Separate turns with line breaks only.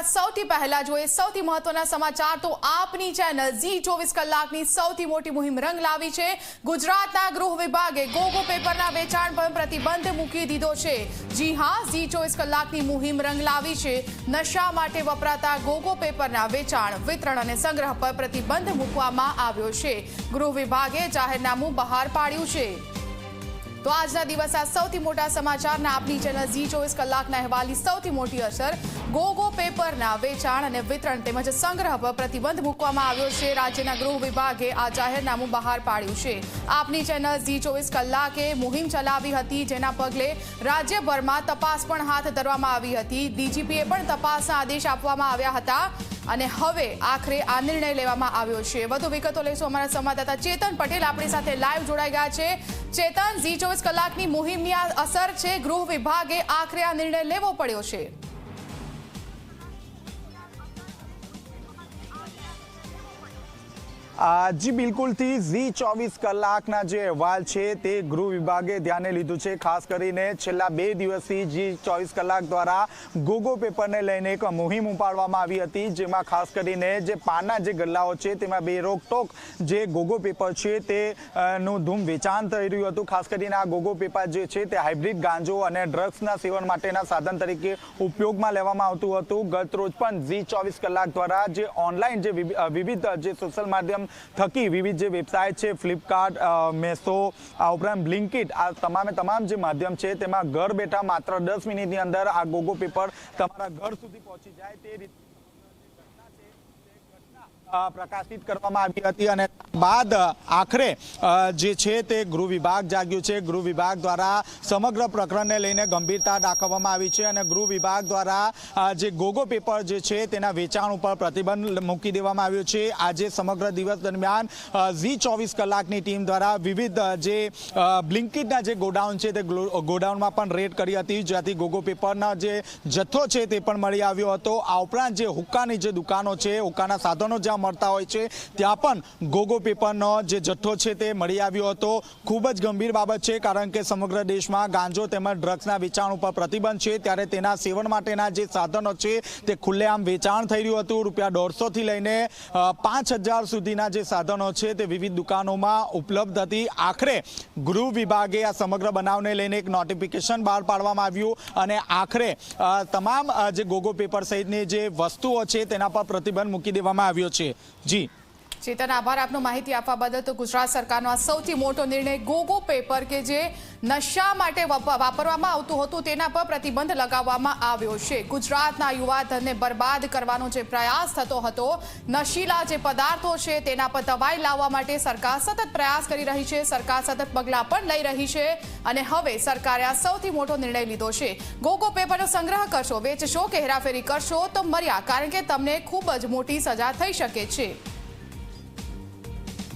સૌથી પહેલા જોઈએ સૌથી મહત્વના સમાચાર તો આપની ચેનલ ઝી 24 કલાકની સૌથી મોટી મુહિમ રંગ લાવી છે। ગુજરાતના ગૃહ વિભાગે ગોગો પેપરના વેચાણ પર પ્રતિબંધ મૂકી દીધો છે। જી હા, ઝી 24 કલાકની મુહિમ રંગ લાવી છે। નશા માટે વપરાતા ગોગો પેપરના વેચાણ, વિતરણ અને સંગ્રહ પર પ્રતિબંધ મૂકવામાં આવ્યો છે। ગૃહ વિભાગે જાહેરનામું બહાર પાડ્યું છે। तो आज दिवस आ सौथी मोटा समाचार आपनी चेनल ઝી 24 कलाकना अहेवालनी सौथी मोटी असर गोगो पेपरना वेचाण अने वितरण तेमज संग्रह पर प्रतिबंध मूकवामां आव्यो छे। राज्यना गृह विभागे आ जाहेरनामું बहार पाड्યું છે। आपनी चेनल ઝી 24 कलाके मुहिम चलावी हती, जेना पगले राज्यभरमां तपास पण हाथ धरवामां आवी हती। डीजीपीए पण तपासना आदेश आपवामां આવ્યા હતા અને હવે આખરે આ નિર્ણય લેવામાં આવ્યો છે। વધુ વિગતો લઈશું અમારા સંવાદદાતા ચેતન પટેલ આપણી સાથે લાઈવ જોડાઈ ગયા છે। ચેતન, ઝી 24 કલાકની મુહિમની આ અસર છે, ગૃહ વિભાગે આખરે આ નિર્ણય લેવો પડ્યો છે।
जी बिल्कुल थी ઝી 24 કલાકના જે અહેવાલ છે તે ગૃહ વિભાગે ધ્યાને લીધું છે। ખાસ કરીને છેલ્લા 2 દિવસથી ઝી 24 કલાક દ્વારા ગોગો પેપરને લઈને એક મુહિમ ઉપાડવામાં આવી હતી, જેમાં ખાસ કરીને જે પાનના જે ગલ્લાઓ છે તેમાં બેરોકટોક જે ગોગો પેપર છે તે નું ધૂમ વેચાણ થઈ રહ્યું હતું। ખાસ કરીને આ ગોગો પેપર જે છે તે હાઇબ્રિડ ગાંજો અને ડ્રગ્સના સેવન માટેના સાધન તરીકે ઉપયોગમાં લેવામાં આવતું હતું। ગત રોજ પણ ઝી 24 કલાક દ્વારા જે ઓનલાઈન જે વિવિધ જે સોશિયલ માધ્યમ થકી વિવિધ જે વેબસાઇટ છે, ફ્લિપકાર્ટ, મેસો, આ ઉપરાંત બ્લિંકિટ, આ તમામ જે માધ્યમ છે તેમાં ઘર બેઠા માત્ર 10 મિનિટની અંદર આ ગોગો પેપર તમારા ઘર સુધી પહોંચી જાય તે રીતે પ્રકાશિત કરવામાં આવી હતી। અને બાદ આખરે જે છે તે ગૃહ વિભાગ જાગ્યું છે। ગૃહ વિભાગ દ્વારા સમગ્ર પ્રકરણને લઈને ગંભીરતા દાખવવામાં આવી છે અને ગૃહ વિભાગ દ્વારા જે ગોગો પેપર જે છે તેના વેચાણ ઉપર પ્રતિબંધ મૂકી દેવામાં આવ્યો છે। આજે સમગ્ર દિવસ દરમિયાન ઝી 24 કલાકની ટીમ દ્વારા વિવિધ જે બ્લિંકિટના જે ગોડાઉન છે તે ગોડાઉનમાં પણ રેડ કરી હતી, જ્યાંથી ગોગો પેપરના જે જથ્થો છે તે પણ મળી આવ્યો હતો। આ ઉપરાંત જે હુક્કાની જે દુકાનો છે, હુક્કાના સાધનો જ્યાં મળતા હોય છે ત્યાં પણ ગોગો પેપરનો જે જથ્થો છે તે મળી આવ્યો હતો। ખૂબ જ ગંભીર બાબત છે, કારણ કે સમગ્ર દેશમાં ગાંજો તેમજ ડ્રગ્સના વેચાણ ઉપર પ્રતિબંધ છે, ત્યારે તેના સેવન માટેના જે સાધનો છે તે ખુલ્લેઆમ વેચાણ થઈ રહ્યું હતું। ₹150 થી લઈને 5000 સુધીના જે સાધનો છે તે વિવિધ દુકાનોમાં ઉપલબ્ધ હતી। આખરે ગૃહ વિભાગે આ સમગ્ર બનાવને લઈને એક નોટિફિકેશન બહાર પાડવામાં આવ્યું અને આખરે તમામ જે ગોગો પેપર સહિતની જે વસ્તુઓ છે તેના પર પ્રતિબંધ મૂકી દેવામાં આવ્યો છે। જી
ચેતન, આભાર આપનો માહિતી આપવા બદલ। તો ગુજરાત સરકારનો આ સૌથી મોટો નિર્ણય ગોગો પેપર કે જે નશા માટે વાપરવામાં આવતું હતું તેના પર પ્રતિબંધ લગાવવામાં આવ્યો છે। ગુજરાતના યુવાધનને બરબાદ કરવાનો જે પ્રયાસ થતો હતો, નશીલા જે પદાર્થો છે તેના પર દબાઈ લાવવા માટે સરકાર સતત પ્રયાસ કરી રહી છે। સરકાર સતત પગલાં પણ લઈ રહી છે અને હવે સરકારે આ સૌથી મોટો નિર્ણય લીધો છે। ગોગો પેપરનો સંગ્રહ કરશો, વેચશો કે હેરાફેરી કરશો તો મર્યા, કારણ કે તમને ખૂબ જ મોટી સજા થઈ શકે છે।